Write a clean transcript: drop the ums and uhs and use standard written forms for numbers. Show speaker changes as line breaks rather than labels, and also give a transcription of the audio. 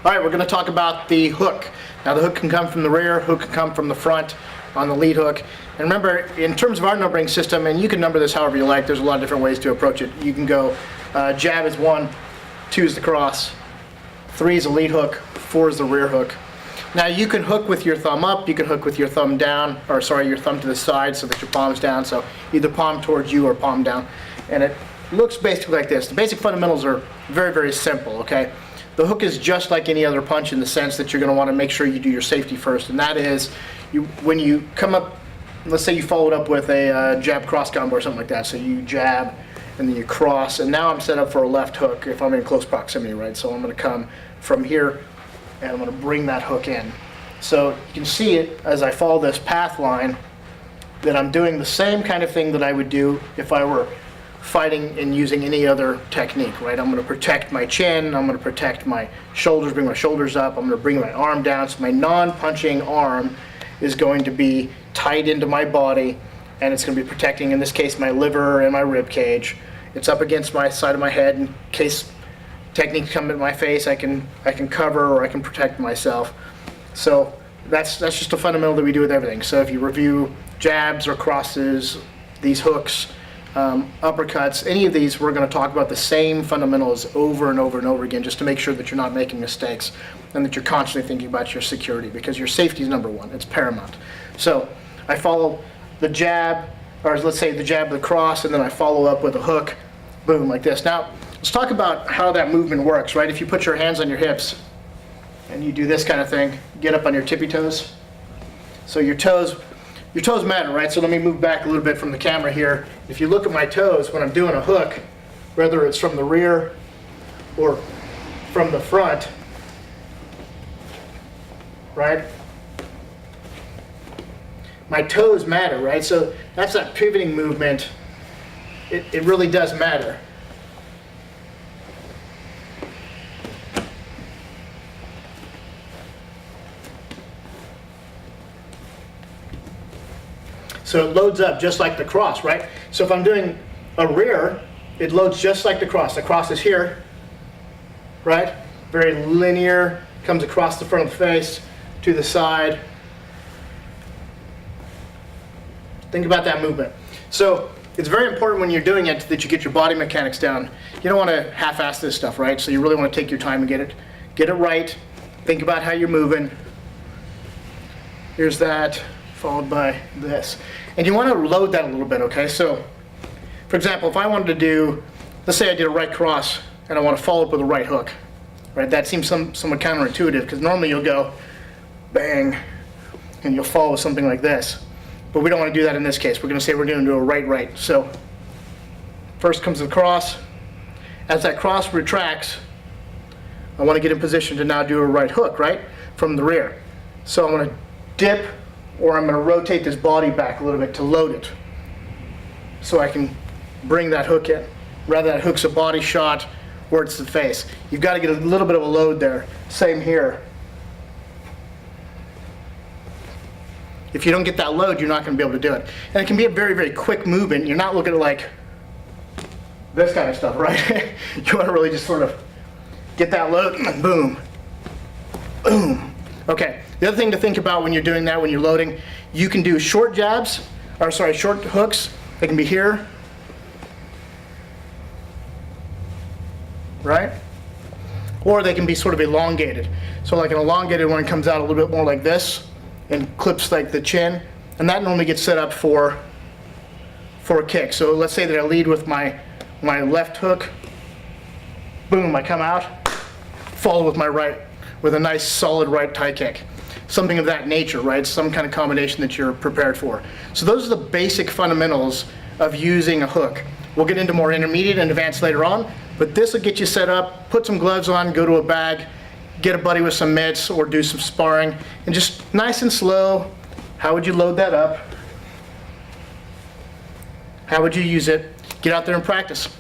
All right, we're going to talk about the hook. Now the hook can come from the rear, hook can come from the front on the lead hook. And remember, in terms of our numbering system, and you can number this however you like, there's a lot of different ways to approach it. You can go jab is 1, 2 is the cross, 3 is the lead hook, 4 is the rear hook. Now you can hook with your thumb up, you can hook with your thumb down, or sorry, your thumb to the side so that your palm's down, so either palm towards you or palm down. And it looks basically like this. The basic fundamentals are very, very simple, okay? The hook is just like any other punch in the sense that you're going to want to make sure you do your safety first, and that is when you come up, let's say you followed up with a jab cross combo or something like that, so you jab and then you cross, and now I'm set up for a left hook if I'm in close proximity, right? So I'm going to come from here and I'm going to bring that hook in. So you can see it as I follow this path line that I'm doing the same kind of thing that I would do if I were fighting and using any other technique, right? I'm going to protect my chin, I'm going to protect my shoulders, bring my shoulders up, I'm going to bring my arm down, so my non-punching arm is going to be tight into my body, and it's going to be protecting, in this case, my liver and my rib cage. It's up against my side of my head in case techniques come at my face, I can cover or I can protect myself. So that's just a fundamental that we do with everything. So if you review jabs or crosses, these hooks, uppercuts, any of these, we're going to talk about the same fundamentals over and over and over again, just to make sure that you're not making mistakes and that you're constantly thinking about your security, because your safety is number one. It's paramount. So I follow the jab, or let's say the jab, the cross, and then I follow up with a hook, boom, like this. Now let's talk about how that movement works, right? If you put your hands on your hips and you do this kind of thing, get up on your tippy toes. So your toes matter, right? So let me move back a little bit from the camera here. If you look at my toes when I'm doing a hook, whether it's from the rear or from the front, right? My toes matter, right? So that's that pivoting movement. It really does matter. So it loads up just like the cross, right? So if I'm doing a rear, it loads just like the cross. The cross is here, right? Very linear, comes across the front of the face, to the side. Think about that movement. So it's very important when you're doing it that you get your body mechanics down. You don't want to half-ass this stuff, right? So you really want to take your time and get it right. Think about how you're moving. Here's that, followed by this. And you want to load that a little bit, okay? So, for example, if I wanted to do, let's say I did a right cross and I want to follow up with a right hook, right? That seems somewhat counterintuitive, because normally you'll go bang and you'll follow with something like this. But we don't want to do that in this case. We're going to say we're going to do a right. So first comes the cross. As that cross retracts, I want to get in position to now do a right hook, right? From the rear. So I'm going to dip, or I'm going to rotate this body back a little bit to load it, so I can bring that hook in. Rather that hook's a body shot or it's the face. You've got to get a little bit of a load there. Same here. If you don't get that load, you're not going to be able to do it. And it can be a very, very quick movement. You're not looking at like this kind of stuff, right? You want to really just sort of get that load, and boom, boom. Okay, the other thing to think about when you're doing that, when you're loading, you can do short jabs, or sorry, short hooks. They can be here, right? Or they can be sort of elongated. So like an elongated one comes out a little bit more like this and clips like the chin, and that normally gets set up for a kick. So let's say that I lead with my left hook, boom, I come out, follow with my right, with a nice solid right tie kick. Something of that nature, right? Some kind of combination that you're prepared for. So those are the basic fundamentals of using a hook. We'll get into more intermediate and advanced later on, but this will get you set up, put some gloves on, go to a bag, get a buddy with some mitts, or do some sparring, and just nice and slow. How would you load that up? How would you use it? Get out there and practice.